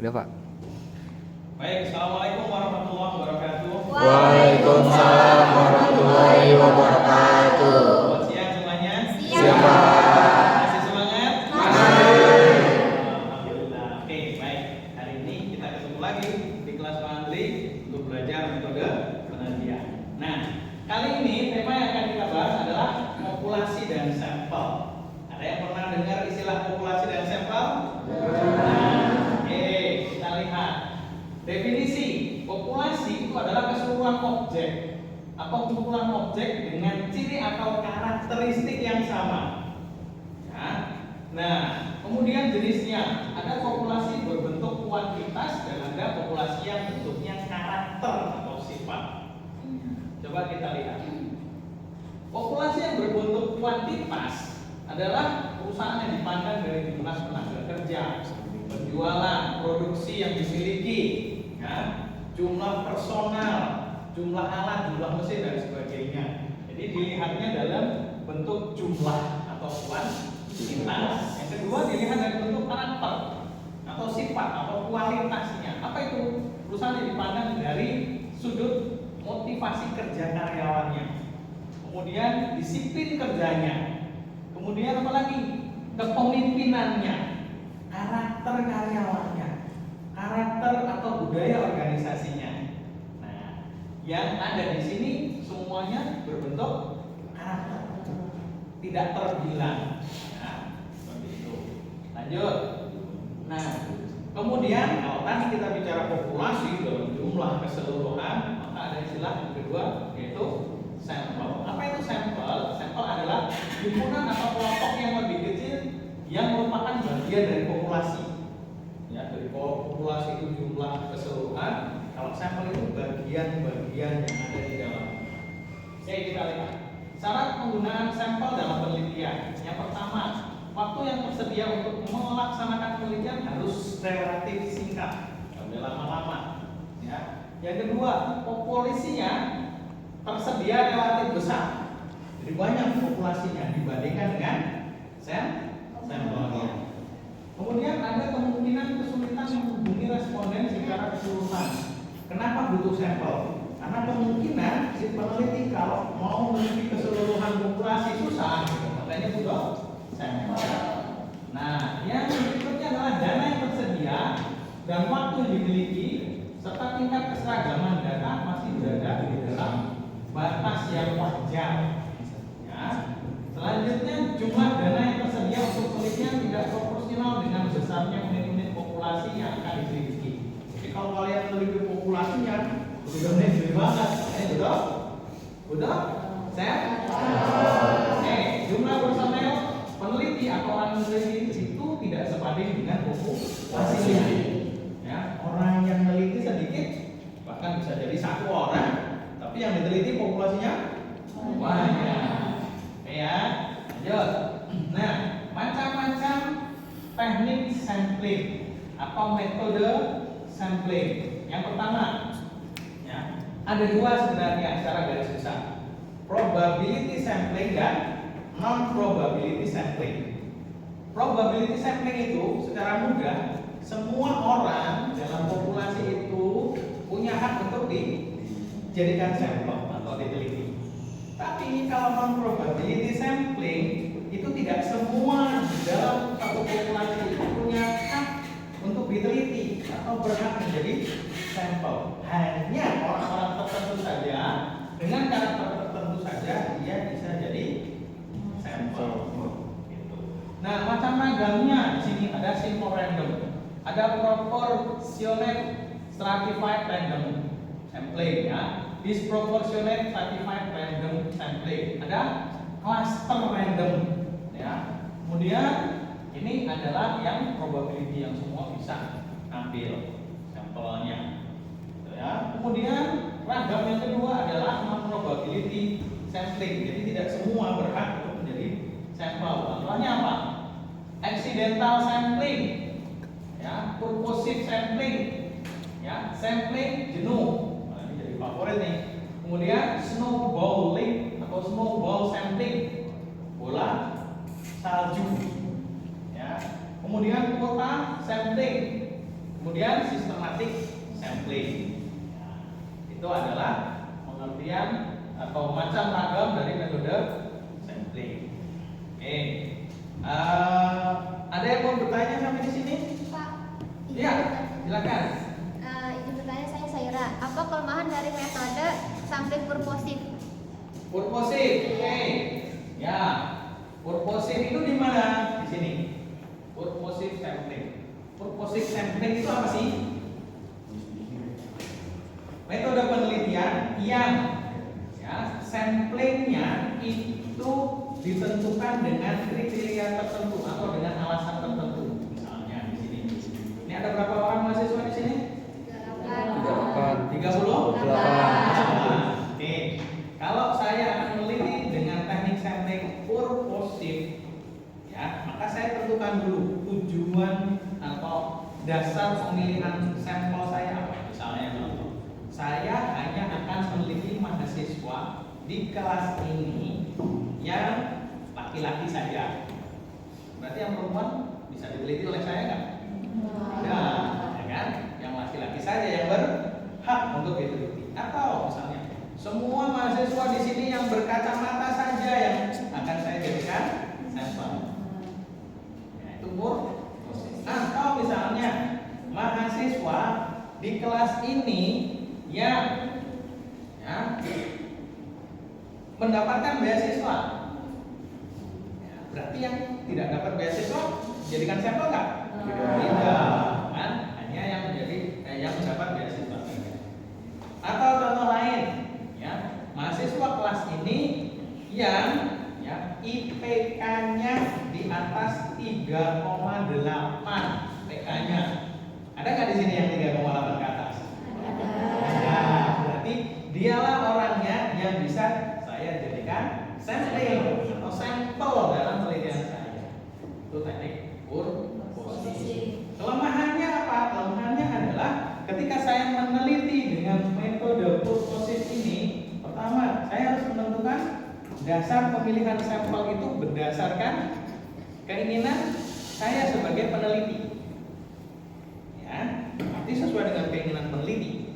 Udah Pak. Baik, assalamualaikum warahmatullahi wabarakatuh. Waalaikumsalam warahmatullahi wabarakatuh. Selamat siang semuanya. Siang Pak. Masih semangat? Masih. Alhamdulillah. Oke, baik. Hari ini kita ketemu lagi di kelas Pak Andri untuk belajar metode penelitian. Nah, kali ini tema yang akan kita bahas adalah populasi dan sampel. Ada yang pernah dengar istilah populasi dan sampel? Nah, oke, kita lihat. Definisi populasi itu adalah keseluruhan objek atau kumpulan objek dengan ciri atau karakteristik yang sama. Ya. Nah, kemudian jenisnya ada populasi berbentuk kuantitas dan ada populasi yang bentuknya karakter atau sifat. Coba kita lihat. Populasi yang berbentuk kuantitas adalah perusahaan yang dipandang dari jumlah tenaga kerja, penjualan, produksi yang dimiliki, ya, jumlah personal, jumlah alat, jumlah mesin dan sebagainya. Jadi dilihatnya dalam bentuk jumlah atau kuantitas. Yang kedua dilihat dari bentuk karakter atau sifat atau kualitasnya. Apa itu? Perusahaan yang dipandang dari sudut motivasi kerja karyawannya, kemudian disiplin kerjanya, kemudian apa lagi? Kepemimpinannya, karakter karyawannya, karakter atau budaya organisasinya. Nah, yang ada di sini semuanya berbentuk karakter, tidak terbilang. Nah, seperti itu. Lanjut. Nah, kemudian kalau tadi kita bicara populasi dalam jumlah keseluruhan, maka ada istilah yang kedua yaitu sampel. Apa itu sampel? Sampel adalah himpunan atau kelompok yang lebih kecil yang merupakan bagian dari populasi. Ya, dari populasi itu jumlah keseluruhan. Kalau sampel itu bagian-bagian yang ada di dalam. Oke, kita lihat syarat penggunaan sampel dalam penelitian. Yang pertama, waktu yang tersedia untuk melaksanakan penelitian harus relatif singkat, tidak boleh lama-lama. Ya. Yang kedua, populasinya tersedia relatif besar, jadi banyak populasinya dibandingkan dengan sampelnya. Kemudian ada kemungkinan kesulitan menghubungi responden secara keseluruhan. Kenapa butuh sampel? Karena kemungkinan si peneliti kalau mau meneliti keseluruhan populasi susah, makanya butuh sampel. Nah, yang berikutnya adalah dana yang tersedia dan waktu yang dimiliki serta tingkat keseragaman data masih berada di dalam batas yang wajar. Ya. Selanjutnya, jumlah dana yang tersedia untuk penelitian tidak proporsional dengan besarnya unit-unit populasi yang akan diteliti. Jadi kalau kalian meneliti populasinya, sudah gede banget, betul? Betul? Saya? Jumlah personel peneliti atau orang meneliti itu tidak sebanding dengan populasinya. Ya, orang yang meneliti sedikit, bahkan bisa jadi satu orang, tapi yang diteliti populasinya banyak. Ya, lanjut. Nah, macam-macam teknik sampling atau metode sampling. Yang pertama, ya, ada dua sebenarnya secara garis besar: probability sampling dan non-probability sampling. Probability sampling itu secara mudah, semua orang dalam populasi itu punya hak untuk dijadikan sampel atau diteliti. Tapi kalau non-probability sampling itu tidak semua di dalam satu populasi itu punya hak untuk diteliti atau berhak menjadi sampel. Hanya orang-orang tertentu saja dengan karakter tertentu saja dia bisa jadi sampel. Nah, macam ragamnya di sini ada simple random, ada proportionate stratified random sampling, ya, disproportionate stratified random sampling, ada cluster random, ya. Kemudian ini adalah yang probability yang semua bisa ambil sampelnya, ya. Kemudian ragam yang kedua adalah non probability sampling, jadi tidak semua berhak untuk menjadi sampel. Contohnya apa? Accidental sampling, ya, purposive sampling, ya, sampling jenuh. Nah, ini jadi favorit nih. Kemudian snowballing atau snowball sampling, bola salju, ya. Kemudian kuota sampling, Kemudian systematic sampling. Nah, itu adalah pengertian atau macam ragam dari metode sampling. Oke. Ada yang mau bertanya sampai di sini? Pak. Iya, silakan. Izin bertanya, saya Saira. Apa kelemahan dari metode sampling purposive? Purposive. Oke. Ya. Purposive itu di mana? Di sini. Purposive sampling. Purposive sampling itu apa sih? Metode penelitian yang ya, samplingnya itu ditentukan dengan kriteria tertentu atau dengan alasan tertentu. Misalnya di sini. Ini ada berapa orang mahasiswa di sini? 38. 38. Oke. Kalau saya akan meneliti dengan teknik sampling purposive, ya, maka saya tentukan dulu tujuan atau dasar pemilihan sampel saya apa. Misalnya contoh, saya hanya akan meneliti mahasiswa di kelas ini yang laki-laki saja. Berarti yang perempuan bisa diteliti oleh saya nggak? Tidak, ya kan? Yang laki-laki saja yang berhak untuk diteliti. Atau misalnya semua mahasiswa di sini yang berkacamata saja yang akan saya jadikan sampel. Ya, itu purposive. Atau misalnya mahasiswa di kelas ini yang ya, mendapatkan beasiswa. Ya, berarti yang tidak dapat beasiswa jadikan sampel nggak? Tidak, kan? Hanya yang menjadi yang mendapat beasiswa. Atau contoh lain, ya, mahasiswa kelas ini yang ya, IPK-nya di atas 3,8 IPK-nya. Ada nggak di sini yang 3,8 ke atas? Nah, berarti dialah orangnya yang bisa saya jadikan sampling atau sampel dalam penelitian saya. Itu teknik purposive. Kelemahannya apa? Kelemahannya adalah ketika saya meneliti dengan metode purposive ini, pertama saya harus menentukan dasar pemilihan sampel itu berdasarkan keinginan saya sebagai peneliti. Ya, berarti sesuai dengan keinginan peneliti.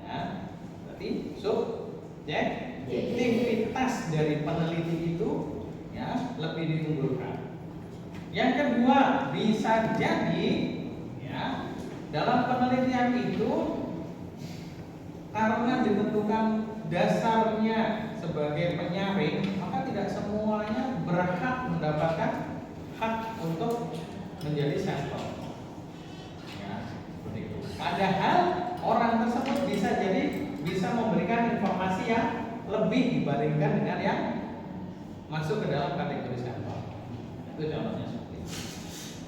Ya, berarti subjektivitas dari peneliti itu ya lebih diunggulkan. Yang kedua, bisa jadi ya dalam penelitian itu karena ditentukan dasarnya sebagai penyaring, maka tidak semuanya berhak mendapatkan hak untuk menjadi sampel. Ya, seperti itu. Padahal orang tersebut bisa memberikan informasi yang lebih dibandingkan dengan yang masuk ke dalam kategori sampel. Itu contohnya seperti itu.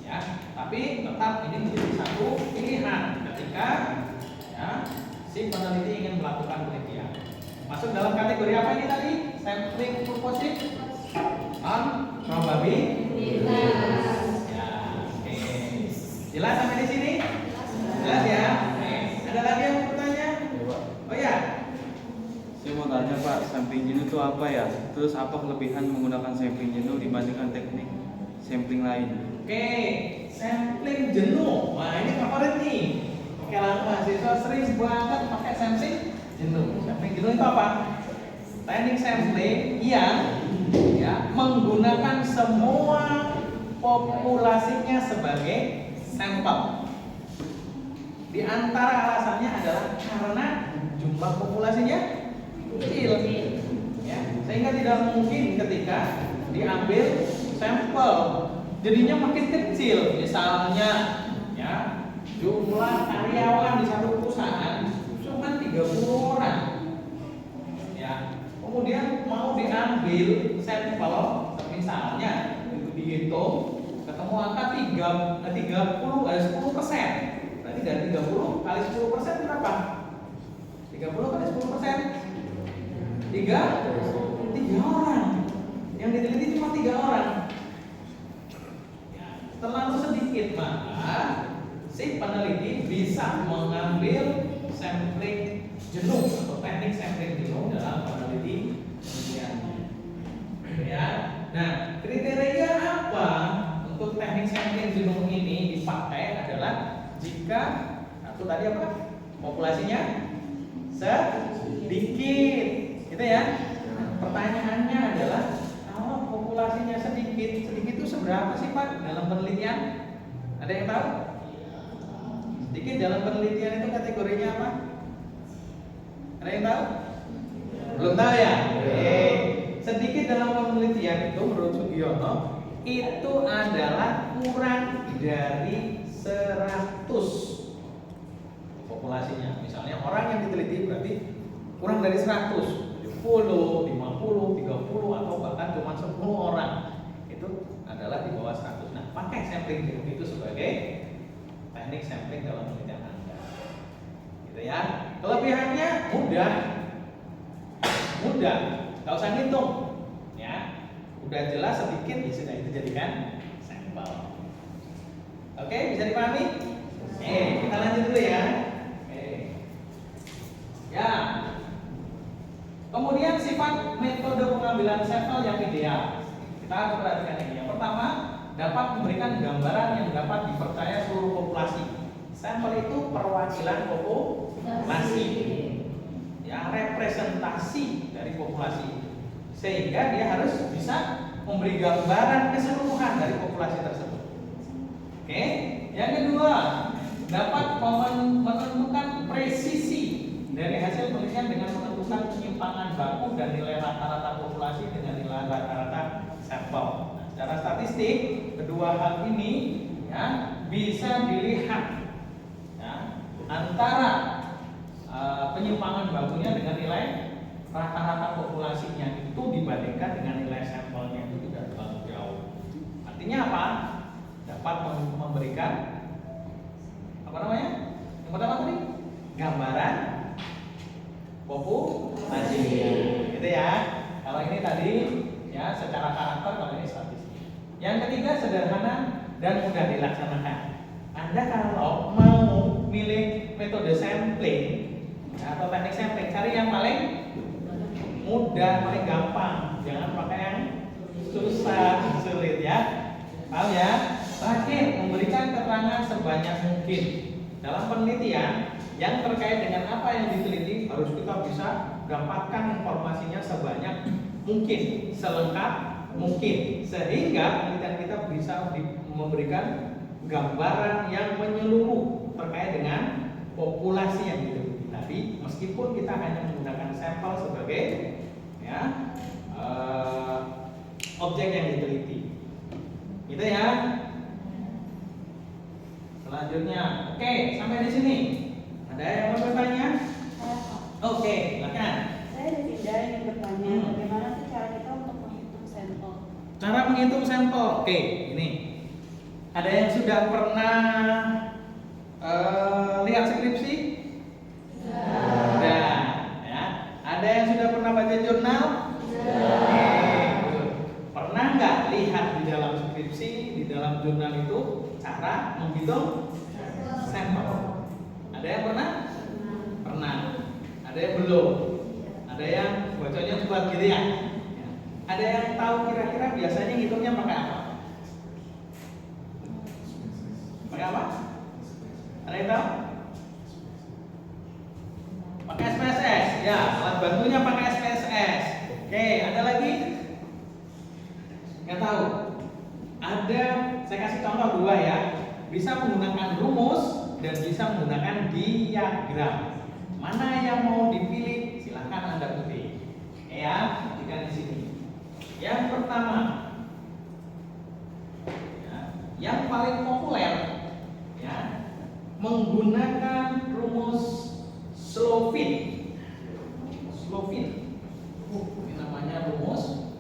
Ya, tapi tetap ini menjadi satu pilihan ketika ya, si peneliti ingin melakukan penelitian. Masuk dalam kategori apa ini tadi? Sampling purposive on probabilitas. Ya, oke. Jelas sampai di sini? Jelas ya? Oke. Ada lagi yang mau bertanya? Oh ya. Saya mau tanya Pak, sampling jenuh itu apa ya? Terus apa kelebihan menggunakan sampling jenuh dibandingkan teknik sampling lain? Oke, sampling jenuh. Wah, ini favorit nih. Kalau mahasiswa sering banget pakai sampling jenuh. Sampling jenuh itu apa? Teknik sampling yang ya, menggunakan semua populasinya sebagai sampel. Di antara alasannya adalah karena jumlah populasinya kecil, ya, sehingga tidak mungkin ketika diambil sampel jadinya makin kecil. Misalnya, ya, jumlah karyawan di satu perusahaan cuma 30 orang, ya, kemudian mau diambil sampel, misalnya dihitung ketemu angka 10%. Berarti dari 30 kali 10% berapa? 30 kali 10%? 3 orang. Yang diteliti cuma 3 orang. Ya, terlalu sedikit, maka si peneliti bisa mengambil sampling jenuh atau teknik sampling jenuh dalam penelitiannya. Ya. Nah, kriteria apa untuk teknik sampling jenuh ini dipakai adalah jika itu tadi apa? Populasinya sedikit, gitu ya. Pertanyaannya adalah kalau populasinya sedikit itu seberapa sih Pak dalam penelitian? Ada yang tahu? Sedikit dalam penelitian itu kategorinya apa? Ada yang tahu? Belum tahu ya? Sedikit dalam penelitian itu menurut Sugiono itu adalah kurang dari 100 populasinya. Misalnya orang yang diteliti berarti kurang dari 100, 70, 50, 30 atau bahkan cuma 10 orang. Itu adalah di bawah 100. Nah, pakai sampling group itu sebagai teknik sampling dalam penelitian Anda. Gitu ya. Kelebihannya mudah. Nggak usah ngitung. Ya. Udah jelas sedikit ya sudah itu jadikan sampel. Oke, bisa dipahami? Kita lanjut dulu ya. Ya. Kemudian sifat metode pengambilan sampel yang ideal. Kita perhatikan ini. Yang pertama, dapat memberikan gambaran yang dapat dipercaya seluruh populasi. Sampel itu perwakilan populasi. Ya, representasi dari populasi. Sehingga dia harus bisa memberi gambaran keseluruhan dari populasi tersebut. Oke. Yang kedua, dapat menentukan presisi dari hasil penelitian dengan menentukan penyimpangan baku dan nilai rata-rata populasi dengan nilai rata-rata sampel. Nah, secara statistik, kedua hal ini ya bisa dilihat ya, antara penyimpangan bakunya dengan nilai rata-rata populasinya itu dibandingkan dengan nilai sampelnya itu tidak terlalu jauh. Artinya apa? Dapat memberikan apa namanya? Yang pertama tadi gambaran populasi, gitu ya. Kalau ini tadi ya secara karakter, kalau ini statistik. Yang ketiga sederhana dan mudah dilaksanakan. Anda kalau mau milih metode sampling atau teknik sampling, cari yang paling mudah, paling gampang. Jangan pakai yang susah, sulit ya. Paham ya? Terakhir, memberikan keterangan sebanyak mungkin. Dalam penelitian yang terkait dengan apa yang diteliti harus kita bisa dapatkan informasinya sebanyak mungkin, selengkap mungkin, sehingga penelitian kita bisa memberikan gambaran yang menyeluruh terkait dengan populasi yang diteliti tadi, meskipun kita hanya menggunakan sampel sebagai ya objek yang diteliti, gitu ya. Selanjutnya, oke, sampai di sini. Ada yang mau bertanya? Oke, silakan. Saya Dinda ingin bertanya, bagaimana sih cara kita untuk menghitung sampel? Cara menghitung sampel, oke, ini. Ada yang sudah pernah lihat skripsi? Sudah, ya. Ada yang sudah pernah baca jurnal? Pernah nggak lihat di dalam skripsi, di dalam jurnal itu cara menghitung sampel? Ada yang pernah? Pernah. Ada yang belum? Ada yang bacanya cepat gitu ya? Ada yang tahu kira-kira biasanya ngitungnya pakai apa? Pakai apa? Ada yang tahu? Pakai SPSS. Ya, alat bantunya pakai SPSS. Oke, ada lagi? Nggak tahu? Ada, saya kasih contoh dua ya. Bisa menggunakan rumus dan bisa menggunakan diagram. Mana yang mau dipilih? Silahkan Anda pilih. Ya, perhatikan di sini. Yang pertama, ya, yang paling populer, ya, menggunakan rumus Slovin. Slovin. Ini namanya rumus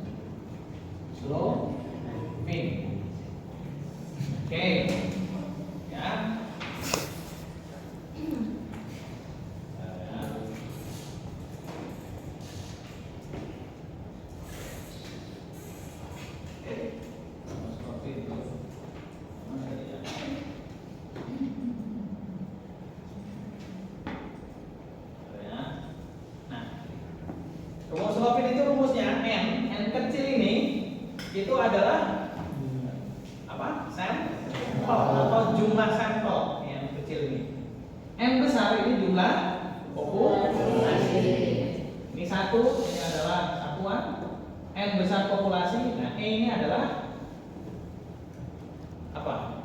Slovin. Oke, ya. jumlah populasi. Ini satu, ini adalah satuan. N besar populasi. Nah, E ini adalah apa?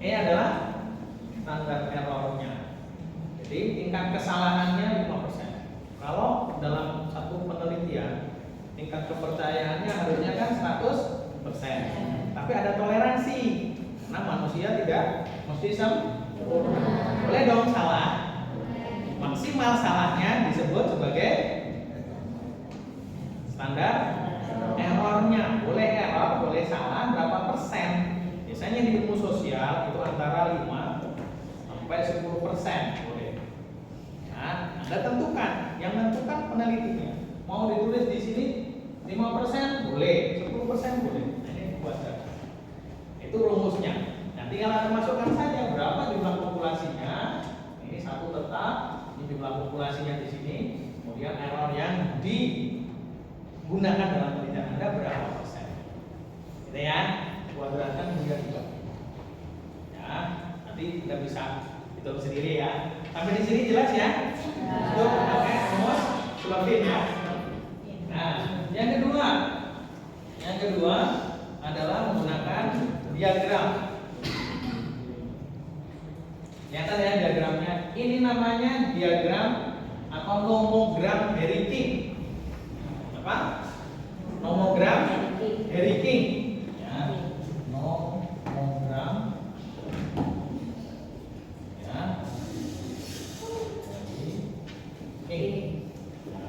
E adalah standar errornya. Jadi tingkat kesalahannya 5%. Kalau dalam satu penelitian tingkat kepercayaannya harusnya kan 100%. Tapi ada toleransi. Karena manusia tidak mesti sempurna. Boleh dong salah. Maksimal salahnya disebut sebagai standar errornya. Boleh error, boleh salah berapa persen. Biasanya di ilmu sosial itu antara 5 sampai 10% boleh. Nah, Anda tentukan, yang menentukan penelitinya. Mau ditulis di sini 5% boleh, 10% boleh. Nah, ini buat data. Itu rumusnya. Nah, tinggal Anda masukkan saja berapa jumlah populasinya. Ini satu tetap, ini jumlah populasinya di sini. Kemudian error yang digunakan dalam penelitian Anda berapa persen. Gitu ya. Kuadratkan kemudian juga. Ya, nanti Anda bisa hitung sendiri ya. Sampai di sini jelas ya? Itu pakai rumus Slovin ya. Nah, yang kedua adalah menggunakan diagram. Lihat ya diagramnya. Ini namanya diagram atau nomogram Harry King. Apa? Nomogram Harry King. Ya, nomogram. Ya.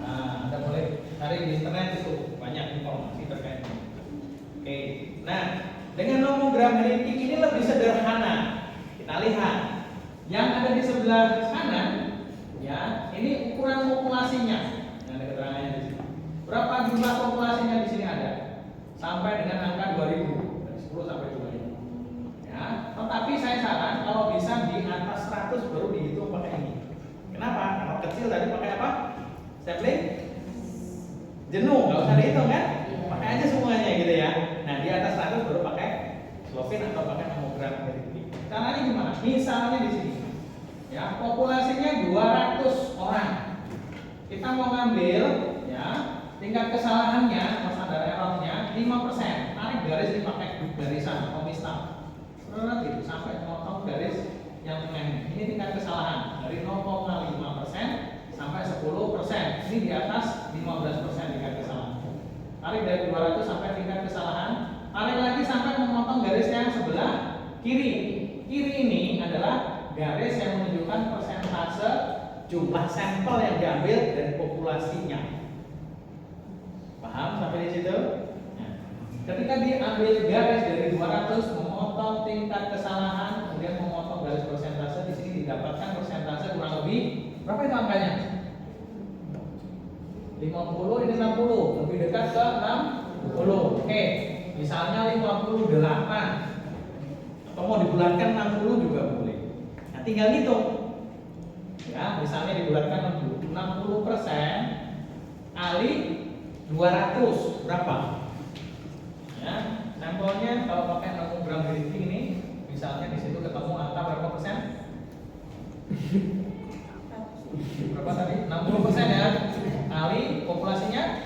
Nah, Anda boleh cari di internet itu banyak informasi terkait ini. Oke. Nah, dengan nomogram Harry King ini lebih sederhana. Kita lihat yang ada di sebelah kanan, ya, ini ukuran populasinya. Yang ada keterangannya di sini. Berapa jumlah populasinya di sini ada? Sampai dengan angka 2000, dari 10 sampai 2000. Ya, tetapi saya saran kalau bisa di atas 100 baru dihitung pakai ini. Kenapa? Kalau kecil tadi pakai apa? Sampling jenuh, nggak usah dihitung kan? Pakai aja semuanya gitu ya. Nah, di atas 100 baru pakai Slovin atau pakai nomogram Harry King. Caranya gimana? Misalnya di sini, ya, populasinya 200 orang. Kita mau ngambil, ya, tingkat kesalahannya atau standar errornya 5%. Tarik garis dipakai garisan atau mistal. Nanti sampai memotong garis yang tengah. Ini tingkat kesalahan dari 0,5% sampai 10%. Ini di atas 15% tingkat kesalahan. Tarik dari 200 sampai tingkat kesalahan. Tarik lagi sampai memotong garis yang sebelah kiri. Kiri ini adalah garis yang menunjukkan persentase jumlah sampel yang diambil dari populasinya. Paham sampai di situ? Nah, ketika diambil garis dari 200 memotong tingkat kesalahan, kemudian memotong garis persentase, di sini didapatkan persentase kurang lebih berapa itu angkanya? 50, ini 60, lebih dekat ke 60. Oke, misalnya 58. Atau mau dibulatkan 60 juga boleh. Nah, tinggal hitung. Ya, misalnya dibulatkan 60% kali 200 berapa? Ya, sampelnya kalau pakai nomogram Harry King ini, misalnya di situ ketemu angka berapa persen? Berapa tadi? 60% ya. Kali populasinya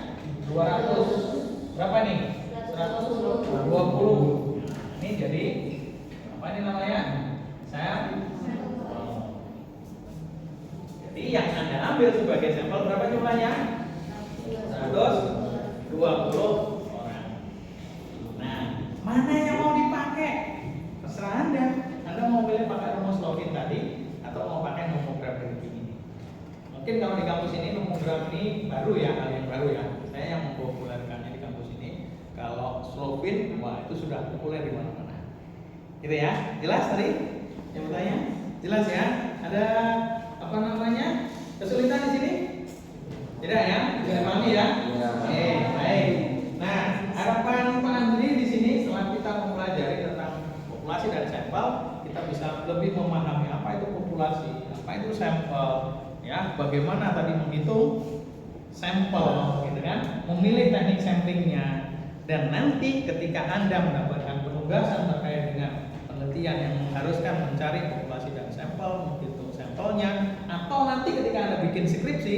200. Berapa nih? 120. Ini jadi apa ini namanya? Jadi yang Anda ambil sebagai sampel berapa jumlahnya? 120 orang. Nah, mana yang mau dipakai? Terserah Anda. Anda mau pilih pakai rumus Slovin tadi atau mau pakai nomogram Harry King ini. Mungkin kalau di kampus ini nomogram ini baru ya, hal yang baru ya. Saya yang mempopulerkannya di kampus ini. Kalau Slovin, wah itu sudah populer di mana-mana. Gitu ya, jelas tadi? Yang bertanya? Jelas ya? Ada apa namanya? Kesulitan di sini? Tidak ya? Bisa dipahami ya? Oke, baik. Nah, harapan Pak Andri di sini setelah kita mempelajari tentang populasi dan sampel, kita bisa lebih memahami apa itu populasi, apa itu sampel, ya, bagaimana tadi menghitung sampel, gitu kan? Memilih teknik samplingnya, dan nanti ketika Anda mendapatkan penugasan terkait dengan penelitian yang mengharuskan mencari populasi dan sampel, menghitung sampel contohnya, atau nanti ketika Anda bikin skripsi,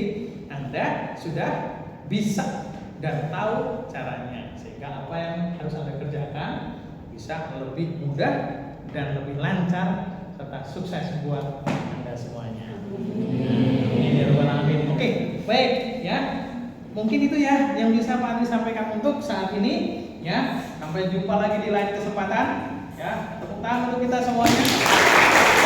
Anda sudah bisa dan tahu caranya, sehingga apa yang harus Anda kerjakan bisa lebih mudah dan lebih lancar serta sukses buat Anda semuanya. Amin ya rabbal alamin. Oke, baik ya. Mungkin itu ya yang bisa Pak Andri sampaikan untuk saat ini ya. Sampai jumpa lagi di lain kesempatan ya. Tepuk tangan untuk kita semuanya.